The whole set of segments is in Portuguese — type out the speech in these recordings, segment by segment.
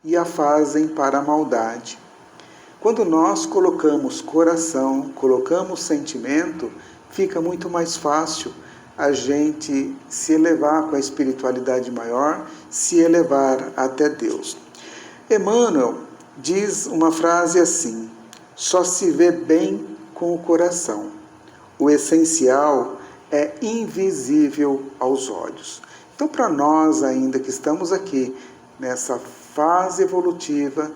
e a fazem para a maldade. Quando nós colocamos coração, colocamos sentimento, fica muito mais fácil a gente se elevar com a espiritualidade maior, se elevar até Deus. Emmanuel diz uma frase assim: só se vê bem com o coração. O essencial é invisível aos olhos. Então, para nós ainda que estamos aqui nessa fase evolutiva,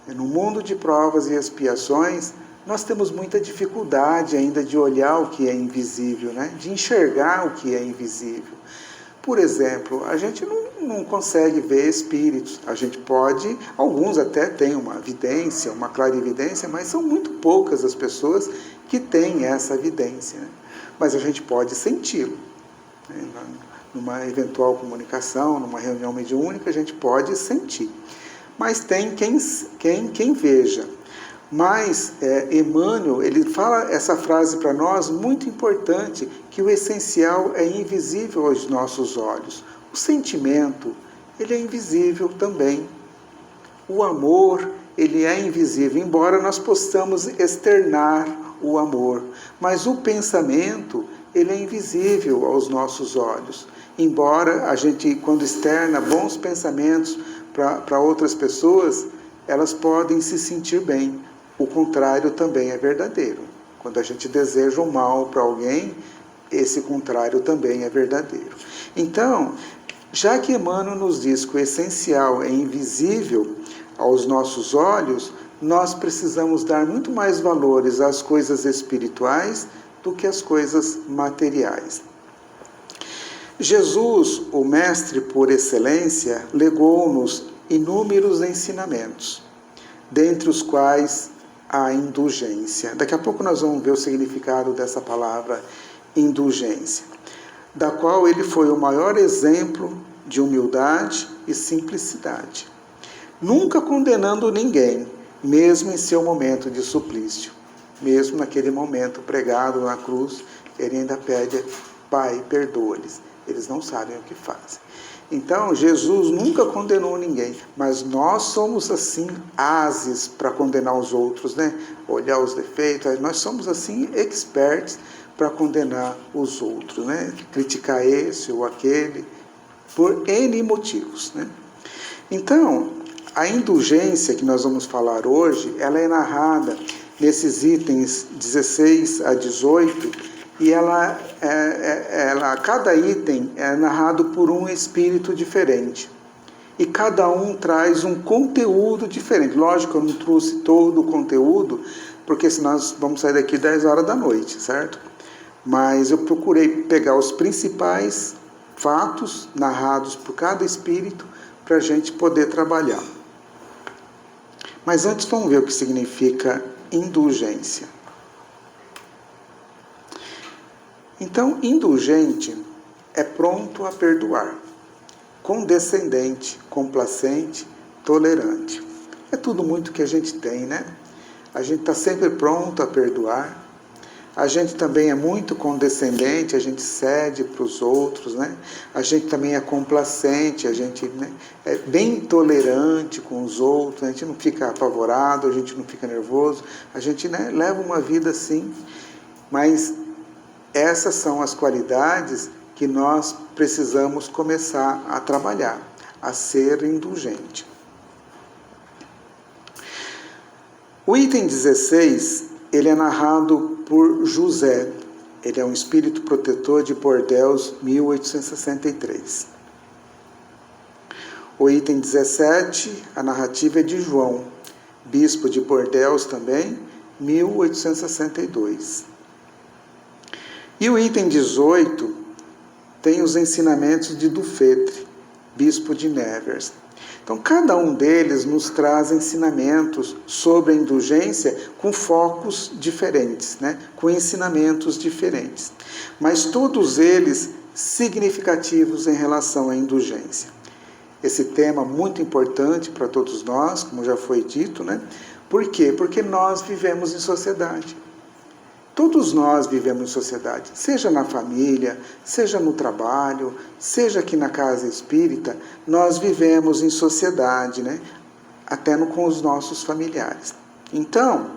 no mundo de provas e expiações, nós temos muita dificuldade ainda de olhar o que é invisível, né? De enxergar o que é invisível. Por exemplo, a gente não consegue ver espíritos. A gente pode, alguns até têm uma vidência, uma clarividência, mas são muito poucas as pessoas que têm essa vidência, né? Mas a gente pode senti-lo, né? Numa eventual comunicação, numa reunião mediúnica, a gente pode sentir. Mas tem quem veja. Mas Emmanuel, ele fala essa frase para nós muito importante, que o essencial é invisível aos nossos olhos. O sentimento, ele é invisível também. O amor, ele é invisível, embora nós possamos externar o amor. Mas o pensamento, ele é invisível aos nossos olhos. Embora a gente, quando externa bons pensamentos para outras pessoas, elas podem se sentir bem. O contrário também é verdadeiro. Quando a gente deseja o mal para alguém, esse contrário também é verdadeiro. Então, já que Emmanuel nos diz que o essencial é invisível aos nossos olhos, nós precisamos dar muito mais valores às coisas espirituais do que às coisas materiais. Jesus, o Mestre por excelência, legou-nos inúmeros ensinamentos, dentre os quais a indulgência. Daqui a pouco nós vamos ver o significado dessa palavra indulgência, da qual ele foi o maior exemplo de humildade e simplicidade, nunca condenando ninguém, mesmo em seu momento de suplício, mesmo naquele momento pregado na cruz, ele ainda pede: Pai, perdoa-lhes, eles não sabem o que fazem. Então, Jesus nunca condenou ninguém, mas nós somos assim, ágeis para condenar os outros, né? Olhar os defeitos, nós somos assim, experts para condenar os outros, né? Criticar esse ou aquele, por N motivos, né? Então, a indulgência que nós vamos falar hoje, ela é narrada nesses itens 16 a 18, e cada item é narrado por um espírito diferente. E cada um traz um conteúdo diferente. Lógico, eu não trouxe todo o conteúdo, porque senão nós vamos sair daqui 10 horas da noite, certo? Mas eu procurei pegar os principais fatos narrados por cada espírito para a gente poder trabalhar. Mas antes vamos ver o que significa indulgência. Então, indulgente é pronto a perdoar, condescendente, complacente, tolerante. É tudo muito que a gente tem, né? A gente está sempre pronto a perdoar. A gente também é muito condescendente, a gente cede para os outros, né? A gente também é complacente, a gente, né, é bem tolerante com os outros, a gente não fica apavorado, a gente não fica nervoso, a gente, né, leva uma vida assim, mas essas são as qualidades que nós precisamos começar a trabalhar, a ser indulgente. O item 16, ele é narrado por José. Ele é um espírito protetor de Bordeaux, 1863. O item 17, a narrativa é de João, bispo de Bordeaux também, 1862. E o item 18 tem os ensinamentos de Dufetre, bispo de Nevers. Então, cada um deles nos traz ensinamentos sobre a indulgência com focos diferentes, né? Com ensinamentos diferentes. Mas todos eles significativos em relação à indulgência. Esse tema muito importante para todos nós, como já foi dito, né? Por quê? Porque nós vivemos em sociedade. Todos nós vivemos em sociedade, seja na família, seja no trabalho, seja aqui na casa espírita, nós vivemos em sociedade, né? até com os nossos familiares. Então,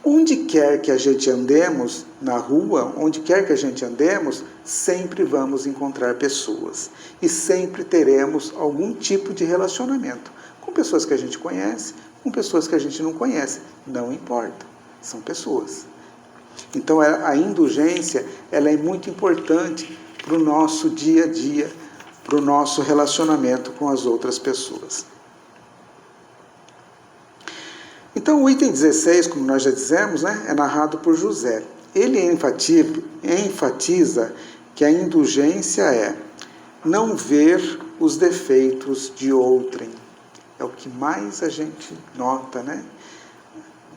onde quer que a gente andemos, na rua, onde quer que a gente andemos, sempre vamos encontrar pessoas. E sempre teremos algum tipo de relacionamento. Com pessoas que a gente conhece, com pessoas que a gente não conhece. Não importa, são pessoas. Então a indulgência, ela é muito importante para o nosso dia a dia, para o nosso relacionamento com as outras pessoas. Então o item 16, como nós já dizemos, né, é narrado por José. Ele enfatiza que a indulgência é não ver os defeitos de outrem. É o que mais a gente nota, né?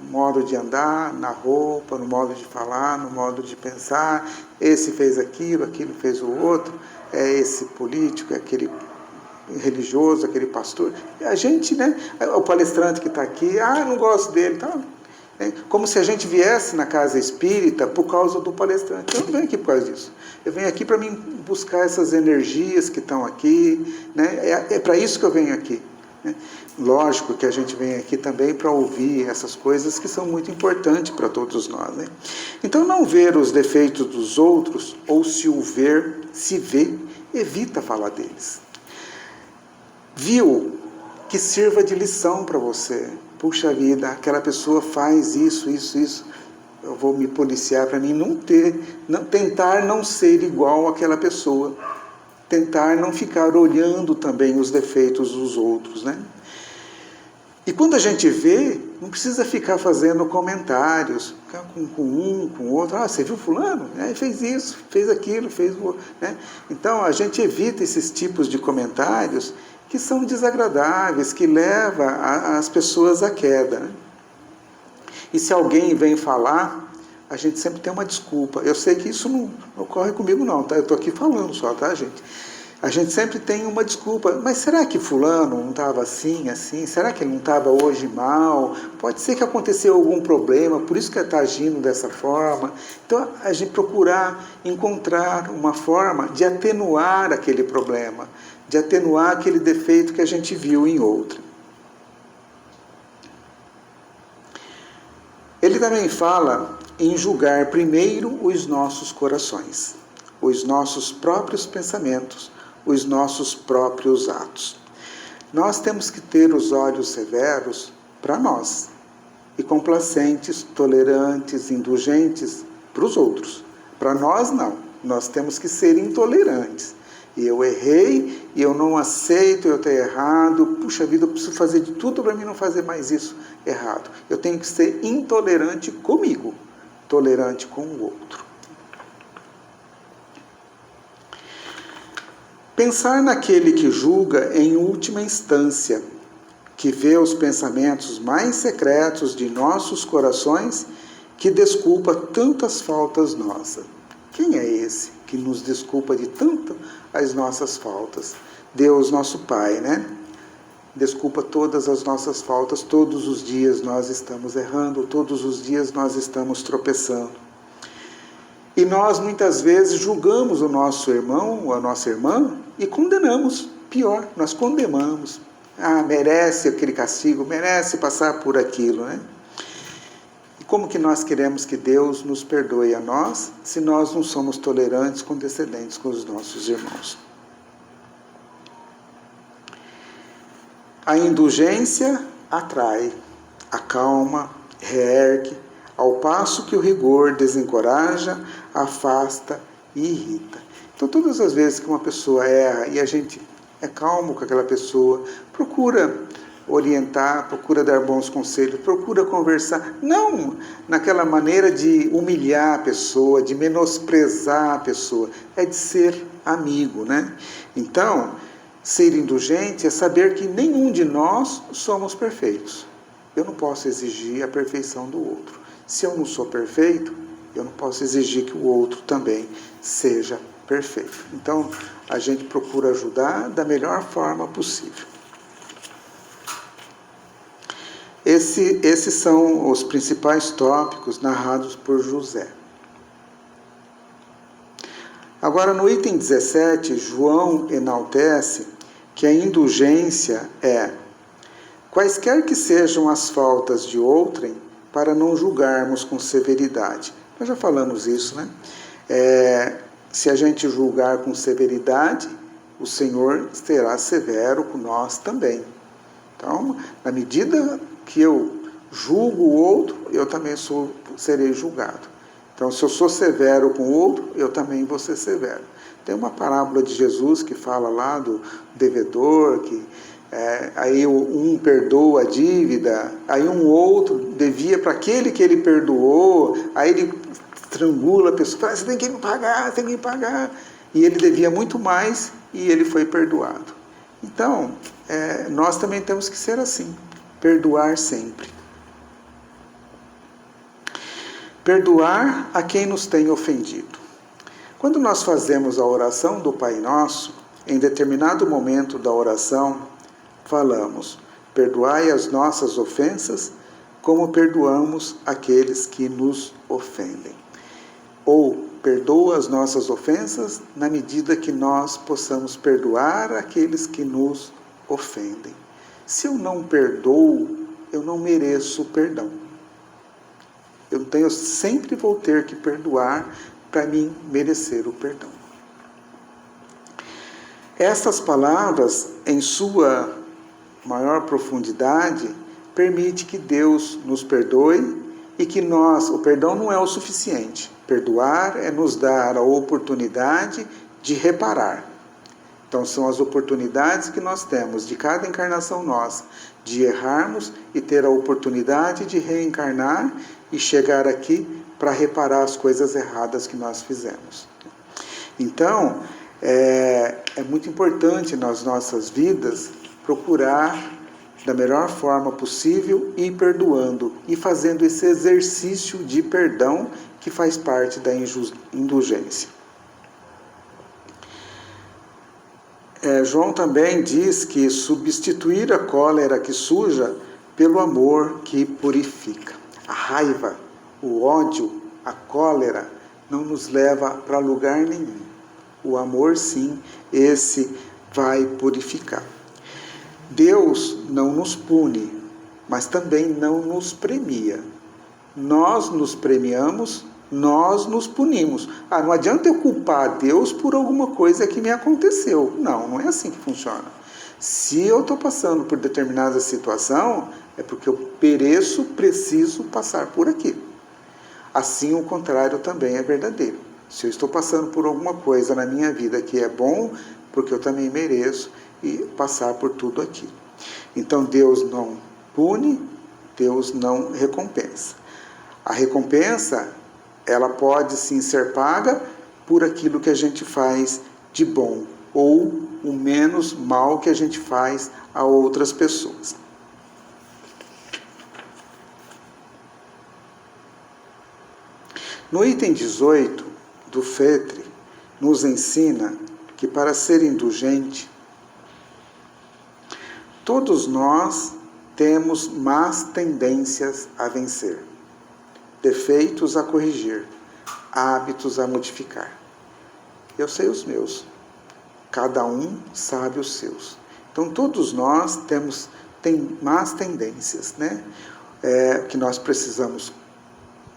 No modo de andar, na roupa, no modo de falar, no modo de pensar. Esse fez aquilo, aquilo fez o outro. É esse político, é aquele religioso, aquele pastor. A gente, né? O palestrante que está aqui, não gosto dele, tá? Como se a gente viesse na casa espírita por causa do palestrante. Eu não venho aqui por causa disso. Eu venho aqui para mim buscar essas energias que estão aqui, né? É para isso que eu venho aqui. Lógico que a gente vem aqui também para ouvir essas coisas que são muito importantes para todos nós, né? Então, não ver os defeitos dos outros, ou se vê, evita falar deles. Viu? Que sirva de lição para você. Puxa vida, aquela pessoa faz isso. Eu vou me policiar para mim tentar não ser igual àquela pessoa. Tentar não ficar olhando também os defeitos dos outros, né? E quando a gente vê, não precisa ficar fazendo comentários, ficar com um, com o outro. Você viu fulano? Fez isso, fez aquilo, fez o outro. Né? Então, a gente evita esses tipos de comentários que são desagradáveis, que levam as pessoas à queda. Né? E se alguém vem falar, a gente sempre tem uma desculpa. Eu sei que isso não ocorre comigo não, tá? Eu estou aqui falando só, tá, gente? A gente sempre tem uma desculpa. Mas será que fulano não estava assim? Será que ele não estava hoje mal? Pode ser que aconteceu algum problema, por isso que ele está agindo dessa forma. Então, a gente procurar encontrar uma forma de atenuar aquele problema, de atenuar aquele defeito que a gente viu em outro. Ele também fala em julgar primeiro os nossos corações, os nossos próprios pensamentos, os nossos próprios atos. Nós temos que ter os olhos severos para nós e complacentes, tolerantes, indulgentes para os outros. Para nós não, nós temos que ser intolerantes. E eu errei, e eu não aceito, eu estou errado, puxa vida, eu preciso fazer de tudo para mim não fazer mais isso errado. Eu tenho que ser intolerante comigo, tolerante com o outro. Pensar naquele que julga em última instância, que vê os pensamentos mais secretos de nossos corações, que desculpa tantas faltas nossas. Quem é esse que nos desculpa de tanto as nossas faltas? Deus, nosso Pai, né? Desculpa todas as nossas faltas, todos os dias nós estamos errando, todos os dias nós estamos tropeçando. E nós muitas vezes julgamos o nosso irmão ou a nossa irmã e condenamos. Pior, nós condenamos. Merece aquele castigo, merece passar por aquilo, né? E como que nós queremos que Deus nos perdoe a nós, se nós não somos tolerantes, condescendentes com os nossos irmãos? A indulgência atrai, acalma, reergue, ao passo que o rigor desencoraja, afasta e irrita. Então, todas as vezes que uma pessoa erra e a gente é calmo com aquela pessoa, procura orientar, procura dar bons conselhos, procura conversar, não naquela maneira de humilhar a pessoa, de menosprezar a pessoa, é de ser amigo, né? Então, ser indulgente é saber que nenhum de nós somos perfeitos. Eu não posso exigir a perfeição do outro. Se eu não sou perfeito, eu não posso exigir que o outro também seja perfeito. Então, a gente procura ajudar da melhor forma possível. Esses são os principais tópicos narrados por José. Agora, no item 17, João enaltece que a indulgência é Quaisquer que sejam as faltas de outrem, para não julgarmos com severidade. Nós já falamos isso, né? Se a gente julgar com severidade, o Senhor será severo com nós também. Então, na medida que eu julgo o outro, eu também serei julgado. Então, se eu sou severo com o outro, eu também vou ser severo. Tem uma parábola de Jesus que fala lá do devedor, que aí um perdoa a dívida, aí um outro devia para aquele que ele perdoou, aí ele estrangula a pessoa, fala, você tem que me pagar, você tem que me pagar. E ele devia muito mais e ele foi perdoado. Então, nós também temos que ser assim, perdoar sempre. Perdoar a quem nos tem ofendido. Quando nós fazemos a oração do Pai Nosso, em determinado momento da oração, falamos, perdoai as nossas ofensas, como perdoamos aqueles que nos ofendem. Ou, perdoa as nossas ofensas na medida que nós possamos perdoar aqueles que nos ofendem. Se eu não perdoo, eu não mereço perdão. Eu sempre vou ter que perdoar para mim merecer o perdão. Essas palavras, em sua maior profundidade, permite que Deus nos perdoe e que o perdão não é o suficiente. Perdoar é nos dar a oportunidade de reparar. Então são as oportunidades que nós temos de cada encarnação nossa, de errarmos e ter a oportunidade de reencarnar e chegar aqui para reparar as coisas erradas que nós fizemos. Então, é muito importante nas nossas vidas procurar da melhor forma possível ir perdoando e fazendo esse exercício de perdão que faz parte da indulgência. João também diz que substituir a cólera que suja pelo amor que purifica. A raiva, o ódio, a cólera não nos leva para lugar nenhum. O amor, sim, esse vai purificar. Deus não nos pune, mas também não nos premia. Nós nos premiamos, nós nos punimos. Não adianta eu culpar a Deus por alguma coisa que me aconteceu. Não é assim que funciona. Se eu estou passando por determinada situação, é porque eu preciso passar por aquilo. Assim, o contrário também é verdadeiro. Se eu estou passando por alguma coisa na minha vida que é bom, porque eu também mereço e passar por tudo aquilo. Então Deus não pune, Deus não recompensa. A recompensa, ela pode sim ser paga por aquilo que a gente faz de bom, ou o menos mal que a gente faz a outras pessoas. No item 18 do Fetre, nos ensina que para ser indulgente, todos nós temos más tendências a vencer, defeitos a corrigir, hábitos a modificar. Eu sei os meus, cada um sabe os seus. Então todos nós tem más tendências, né? Que nós precisamos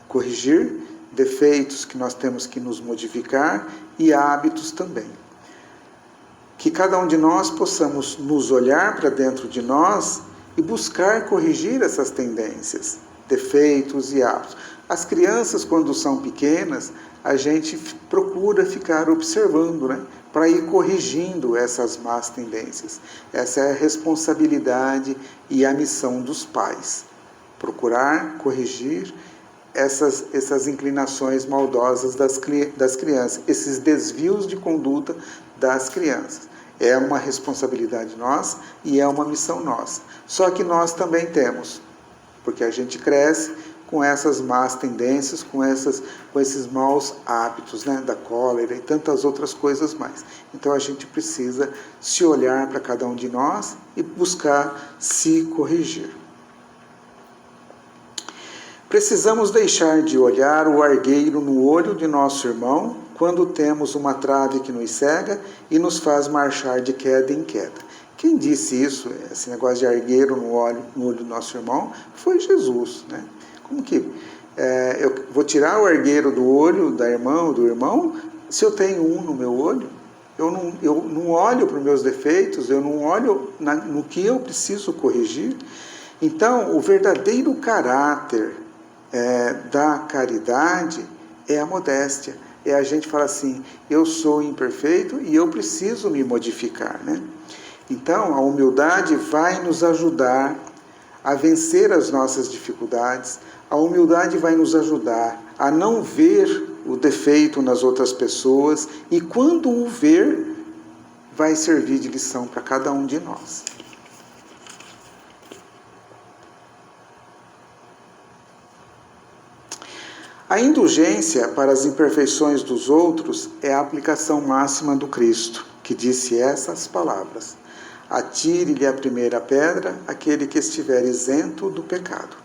corrigir, defeitos que nós temos que nos modificar e hábitos também. Que cada um de nós possamos nos olhar para dentro de nós e buscar corrigir essas tendências, defeitos e hábitos. As crianças, quando são pequenas, a gente procura ficar observando, né, para ir corrigindo essas más tendências. Essa é a responsabilidade e a missão dos pais. Procurar corrigir essas inclinações maldosas das crianças, esses desvios de conduta das crianças. É uma responsabilidade nossa e é uma missão nossa. Só que nós também temos, porque a gente cresce com essas más tendências, com esses maus hábitos, né, da cólera e tantas outras coisas mais. Então a gente precisa se olhar para cada um de nós e buscar se corrigir. Precisamos deixar de olhar o argueiro no olho de nosso irmão quando temos uma trave que nos cega e nos faz marchar de queda em queda. Quem disse isso, esse negócio de argueiro no olho do nosso irmão, foi Jesus, né? Como que eu vou tirar o argueiro do olho da irmã ou do irmão se eu tenho um no meu olho? Eu não olho para os meus defeitos, eu não olho no que eu preciso corrigir. Então, o verdadeiro caráter da caridade é a modéstia. É a gente falar assim, eu sou imperfeito e eu preciso me modificar, né? Então, a humildade vai nos ajudar a vencer as nossas dificuldades. A humildade vai nos ajudar a não ver o defeito nas outras pessoas e, quando o ver, vai servir de lição para cada um de nós. A indulgência para as imperfeições dos outros é a aplicação máxima do Cristo, que disse essas palavras: atire-lhe a primeira pedra aquele que estiver isento do pecado.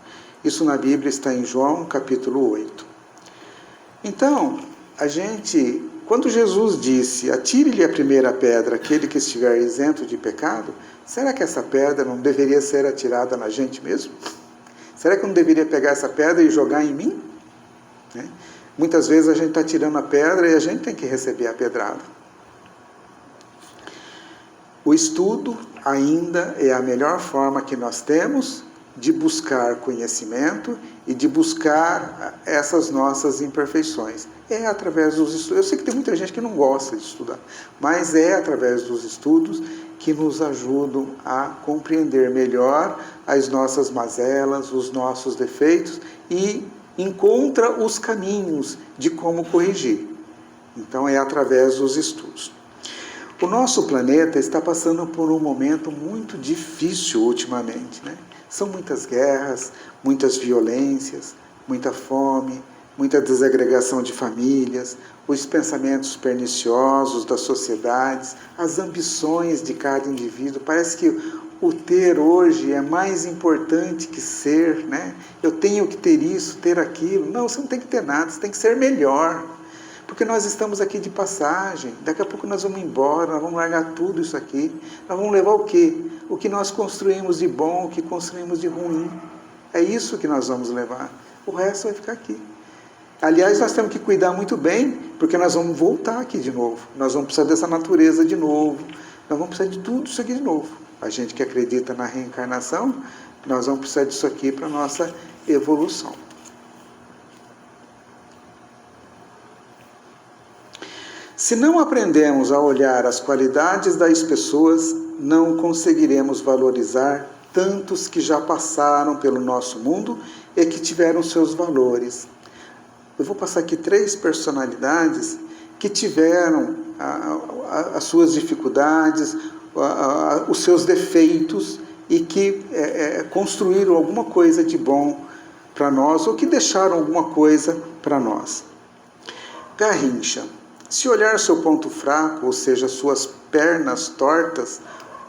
Isso na Bíblia está em João, capítulo 8. Então, quando Jesus disse, atire-lhe a primeira pedra aquele que estiver isento de pecado, será que essa pedra não deveria ser atirada na gente mesmo? Será que eu não deveria pegar essa pedra e jogar em mim? Muitas vezes a gente está tirando a pedra e a gente tem que receber a pedrada. O estudo ainda é a melhor forma que nós temos de buscar conhecimento e de buscar essas nossas imperfeições. É através dos estudos. Eu sei que tem muita gente que não gosta de estudar, mas é através dos estudos que nos ajudam a compreender melhor as nossas mazelas, os nossos defeitos e encontra os caminhos de como corrigir. Então é através dos estudos. O nosso planeta está passando por um momento muito difícil ultimamente, né? São muitas guerras, muitas violências, muita fome, muita desagregação de famílias, os pensamentos perniciosos das sociedades, as ambições de cada indivíduo. Parece que o ter hoje é mais importante que ser, né? Eu tenho que ter isso, ter aquilo. Não, você não tem que ter nada, você tem que ser melhor. Porque nós estamos aqui de passagem, daqui a pouco nós vamos embora, nós vamos largar tudo isso aqui. Nós vamos levar o quê? O que nós construímos de bom, o que construímos de ruim. É isso que nós vamos levar. O resto vai ficar aqui. Aliás, nós temos que cuidar muito bem, porque nós vamos voltar aqui de novo. Nós vamos precisar dessa natureza de novo. Nós vamos precisar de tudo isso aqui de novo. A gente que acredita na reencarnação, nós vamos precisar disso aqui para a nossa evolução. Se não aprendemos a olhar as qualidades das pessoas, não conseguiremos valorizar tantos que já passaram pelo nosso mundo e que tiveram seus valores. Eu vou passar aqui 3 personalidades que tiveram as suas dificuldades, os seus defeitos e que construíram alguma coisa de bom para nós ou que deixaram alguma coisa para nós. Garrincha. Se olhar seu ponto fraco, ou seja, suas pernas tortas,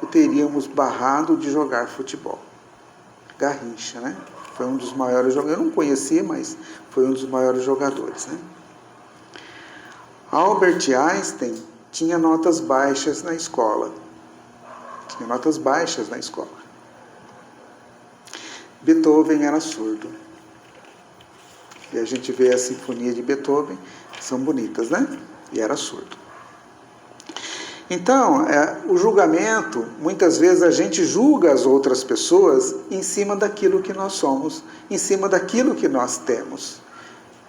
o teríamos barrado de jogar futebol. Garrincha, né? Foi um dos maiores jogadores. Eu não conhecia, mas foi um dos maiores jogadores, né? Albert Einstein tinha notas baixas na escola. Beethoven era surdo. E a gente vê a sinfonia de Beethoven, são bonitas, né? E era surdo. Então, o julgamento, muitas vezes a gente julga as outras pessoas em cima daquilo que nós somos, em cima daquilo que nós temos.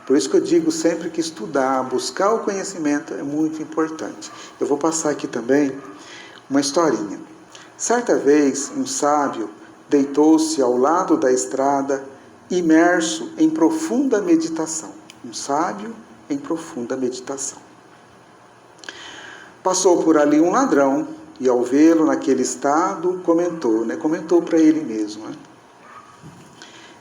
Por isso que eu digo sempre que estudar, buscar o conhecimento é muito importante. Eu vou passar aqui também uma historinha. Certa vez, um sábio deitou-se ao lado da estrada, imerso em profunda meditação. Um sábio em profunda meditação. Passou por ali um ladrão e, ao vê-lo naquele estado, comentou para ele mesmo.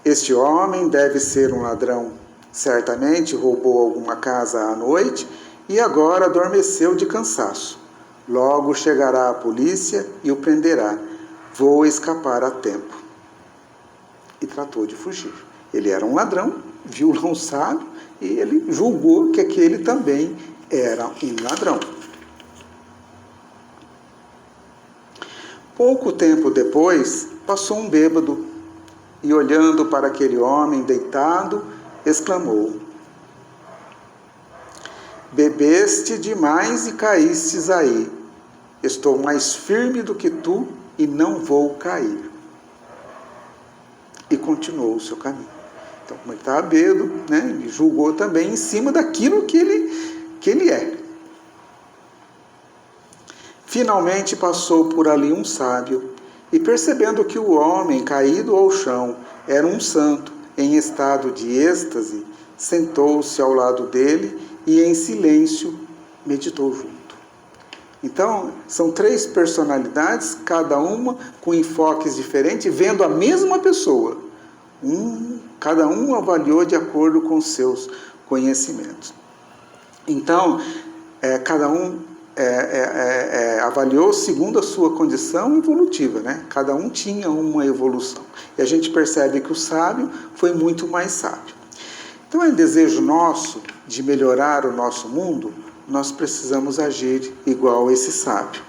Este homem deve ser um ladrão. Certamente roubou alguma casa à noite e agora adormeceu de cansaço. Logo chegará a polícia e o prenderá. Vou escapar a tempo. E tratou de fugir. Ele era um ladrão, viu lá um sábio e ele julgou que aquele também era um ladrão. Pouco tempo depois, passou um bêbado e, olhando para aquele homem deitado, exclamou: bebeste demais e caístes aí. Estou mais firme do que tu e não vou cair. E continuou o seu caminho. Então, como ele estava bêbado, né, ele julgou também em cima daquilo que ele é. Finalmente passou por ali um sábio, e percebendo que o homem caído ao chão era um santo em estado de êxtase, sentou-se ao lado dele e em silêncio meditou junto. Então, são 3 personalidades, cada uma com enfoques diferentes, vendo a mesma pessoa. Cada um avaliou de acordo com seus conhecimentos. Então, cada um avaliou segundo a sua condição evolutiva, né? Cada um tinha uma evolução. E a gente percebe que o sábio foi muito mais sábio. Então, é um desejo nosso de melhorar o nosso mundo, nós precisamos agir igual a esse sábio.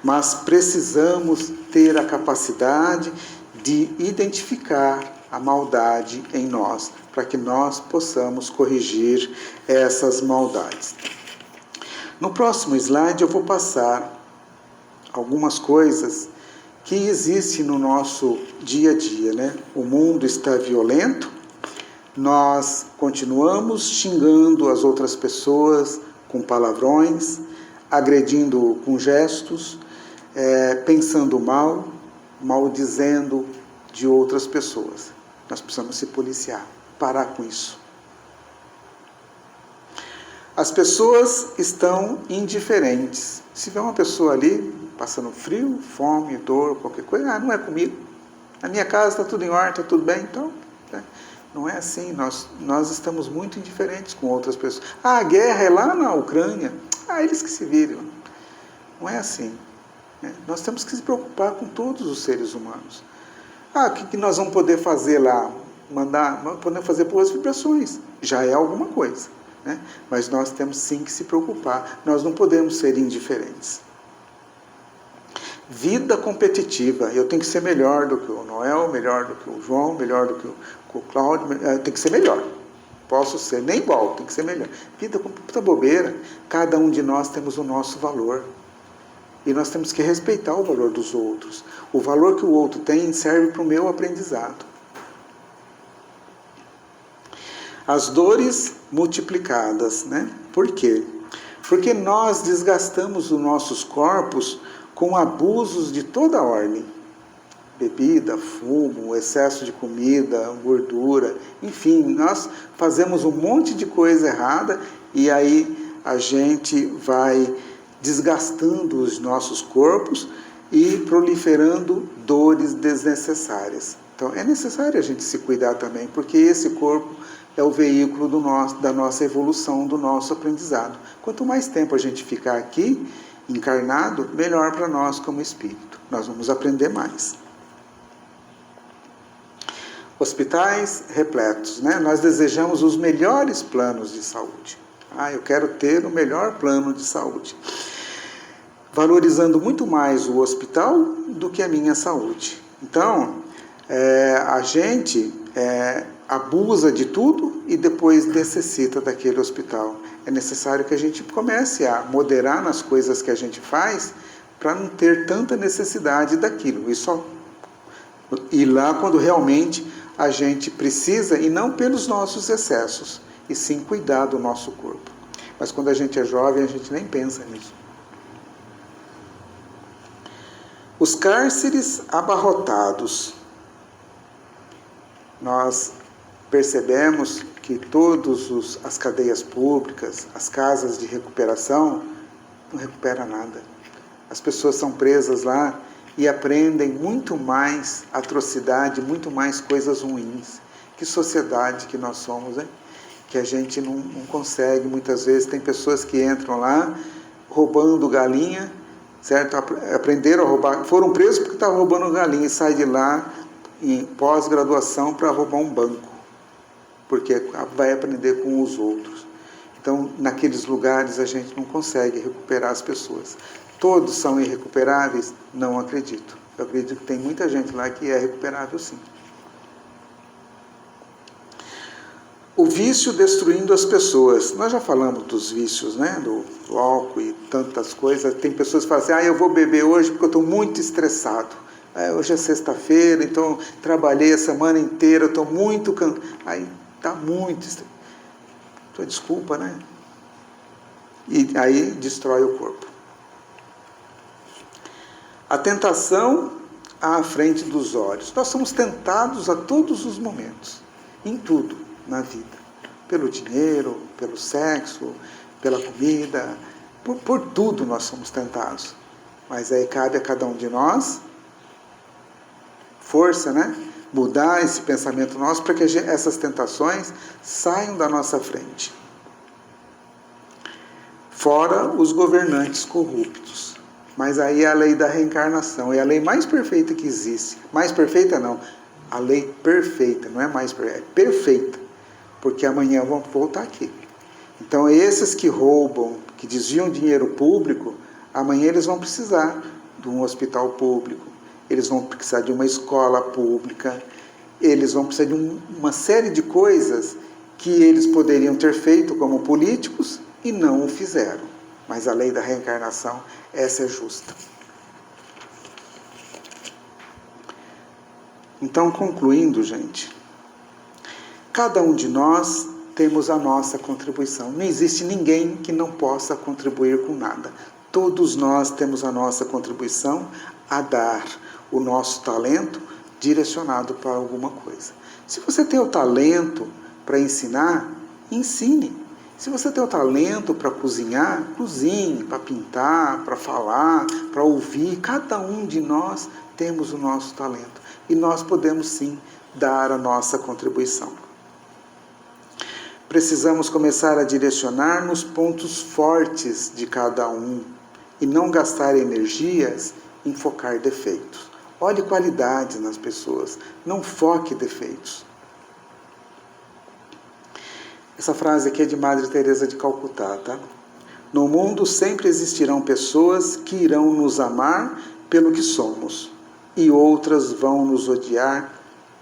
Mas precisamos ter a capacidade de identificar a maldade em nós, para que nós possamos corrigir essas maldades. No próximo slide eu vou passar algumas coisas que existem no nosso dia a dia, né? O mundo está violento, nós continuamos xingando as outras pessoas com palavrões, agredindo com gestos, pensando mal, maldizendo de outras pessoas. Nós precisamos se policiar, parar com isso. As pessoas estão indiferentes. Se vê uma pessoa ali passando frio, fome, dor, qualquer coisa, não é comigo. Na minha casa está tudo em ordem, está tudo bem, então... né? Não é assim, nós estamos muito indiferentes com outras pessoas. A guerra é lá na Ucrânia, eles que se viram. Não é assim. Né? Nós temos que se preocupar com todos os seres humanos. O que nós vamos poder fazer lá? Podemos fazer boas vibrações, já é alguma coisa. Né? Mas nós temos sim que se preocupar, nós não podemos ser indiferentes. Vida competitiva, eu tenho que ser melhor do que o Noel, melhor do que o João, melhor do que o Cláudio, tem que ser melhor. Posso ser, nem igual, tem que ser melhor. Vida com puta bobeira, cada um de nós temos o nosso valor. E nós temos que respeitar o valor dos outros. O valor que o outro tem serve para o meu aprendizado. As dores multiplicadas, né? Por quê? Porque nós desgastamos os nossos corpos com abusos de toda ordem. Bebida, fumo, excesso de comida, gordura, enfim, nós fazemos um monte de coisa errada e aí a gente vai desgastando os nossos corpos e proliferando dores desnecessárias. Então é necessário a gente se cuidar também, porque esse corpo é o veículo da nossa evolução, do nosso aprendizado. Quanto mais tempo a gente ficar aqui, encarnado, melhor para nós como espírito. Nós vamos aprender mais. Hospitais repletos, né? Nós desejamos os melhores planos de saúde. Eu quero ter o melhor plano de saúde. Valorizando muito mais o hospital do que a minha saúde. Então, a gente abusa de tudo e depois necessita daquele hospital. É necessário que a gente comece a moderar nas coisas que a gente faz para não ter tanta necessidade daquilo. E só ir lá quando realmente a gente precisa, e não pelos nossos excessos, e sim cuidar do nosso corpo. Mas quando a gente é jovem, a gente nem pensa nisso. Os cárceres abarrotados. Nós percebemos que todas as cadeias públicas, as casas de recuperação, não recuperam nada. As pessoas são presas lá e aprendem muito mais atrocidade, muito mais coisas ruins. Que sociedade que nós somos, hein? Que a gente não consegue, muitas vezes, tem pessoas que entram lá roubando galinha, certo? Aprenderam a roubar, foram presos porque estavam roubando galinha e saem de lá em pós-graduação para roubar um banco, porque vai aprender com os outros. Então, naqueles lugares a gente não consegue recuperar as pessoas. Todos são irrecuperáveis? Não acredito. Eu acredito que tem muita gente lá que é recuperável sim. O vício destruindo as pessoas. Nós já falamos dos vícios, né? Do álcool e tantas coisas. Tem pessoas que falam assim, eu vou beber hoje porque eu estou muito estressado. Hoje é sexta-feira, então trabalhei a semana inteira, estou muito cansado. Aí está muito estressado. Desculpa, né? E aí destrói o corpo. A tentação à frente dos olhos. Nós somos tentados a todos os momentos, em tudo na vida. Pelo dinheiro, pelo sexo, pela comida, por tudo nós somos tentados. Mas aí cabe a cada um de nós força, né? Mudar esse pensamento nosso para que essas tentações saiam da nossa frente. Fora os governantes corruptos. Mas aí é a lei da reencarnação, é a lei mais perfeita que existe. Mais perfeita não, a lei perfeita, não é mais perfeita, é perfeita. Porque amanhã vão voltar aqui. Então esses que roubam, que desviam dinheiro público, amanhã eles vão precisar de um hospital público, eles vão precisar de uma escola pública, eles vão precisar de uma série de coisas que eles poderiam ter feito como políticos e não o fizeram. Mas a lei da reencarnação, essa é justa. Então, concluindo, gente, cada um de nós temos a nossa contribuição. Não existe ninguém que não possa contribuir com nada. Todos nós temos a nossa contribuição a dar, o nosso talento direcionado para alguma coisa. Se você tem o talento para ensinar, ensine. Se você tem o talento para cozinhar, cozinhe, para pintar, para falar, para ouvir. Cada um de nós temos o nosso talento. E nós podemos sim dar a nossa contribuição. Precisamos começar a direcionar nos pontos fortes de cada um e não gastar energias em focar defeitos. Olhe qualidades nas pessoas, não foque defeitos. Essa frase aqui é de Madre Teresa de Calcutá, tá? No mundo sempre existirão pessoas que irão nos amar pelo que somos e outras vão nos odiar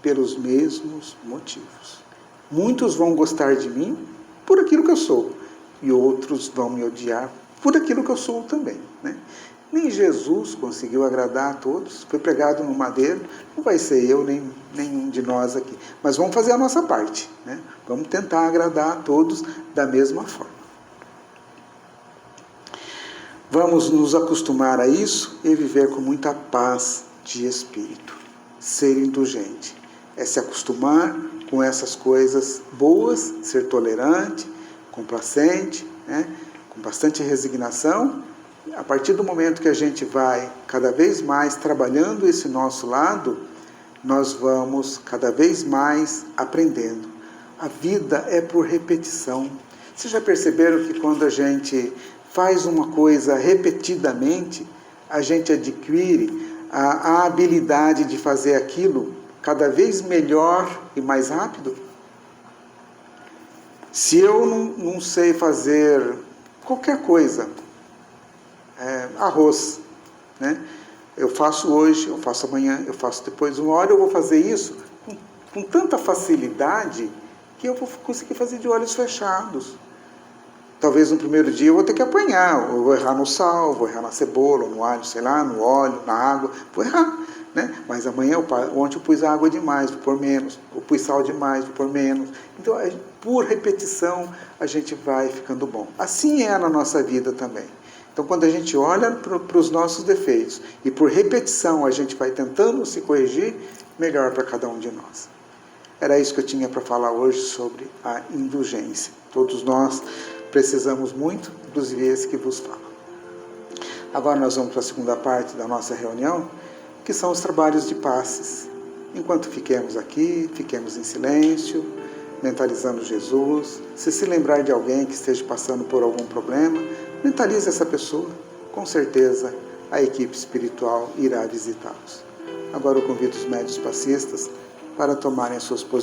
pelos mesmos motivos. Muitos vão gostar de mim por aquilo que eu sou e outros vão me odiar por aquilo que eu sou também, né? Nem Jesus conseguiu agradar a todos, foi pregado no madeiro, não vai ser eu nem nenhum de nós aqui, mas vamos fazer a nossa parte, né? Vamos tentar agradar a todos da mesma forma. Vamos nos acostumar a isso e viver com muita paz de espírito. Ser indulgente é se acostumar com essas coisas boas, ser tolerante, complacente, né? Com bastante resignação. A partir do momento que a gente vai cada vez mais trabalhando esse nosso lado, nós vamos cada vez mais aprendendo. A vida é por repetição. Vocês já perceberam que quando a gente faz uma coisa repetidamente, a gente adquire a habilidade de fazer aquilo cada vez melhor e mais rápido? Se eu não sei fazer qualquer coisa, arroz, né? Eu faço hoje, eu faço amanhã, eu faço depois. Uma hora eu vou fazer isso com tanta facilidade que eu vou conseguir fazer de olhos fechados. Talvez no primeiro dia eu vou ter que apanhar, eu vou errar no sal, vou errar na cebola, no alho, sei lá, no óleo, na água, vou errar, né? Mas amanhã, ontem eu pus água demais, vou pôr menos, eu pus sal demais, vou pôr menos. Então, por repetição, a gente vai ficando bom. Assim é na nossa vida também. Então, quando a gente olha para os nossos defeitos e por repetição a gente vai tentando se corrigir, melhor para cada um de nós. Era isso que eu tinha para falar hoje sobre a indulgência. Todos nós precisamos muito, inclusive esse que vos fala. Agora nós vamos para a segunda parte da nossa reunião, que são os trabalhos de passes. Enquanto fiquemos aqui, fiquemos em silêncio, mentalizando Jesus. Se lembrar de alguém que esteja passando por algum problema, mentalize essa pessoa. Com certeza a equipe espiritual irá visitá-los. Agora eu convido os médiuns passistas para tomarem suas posições.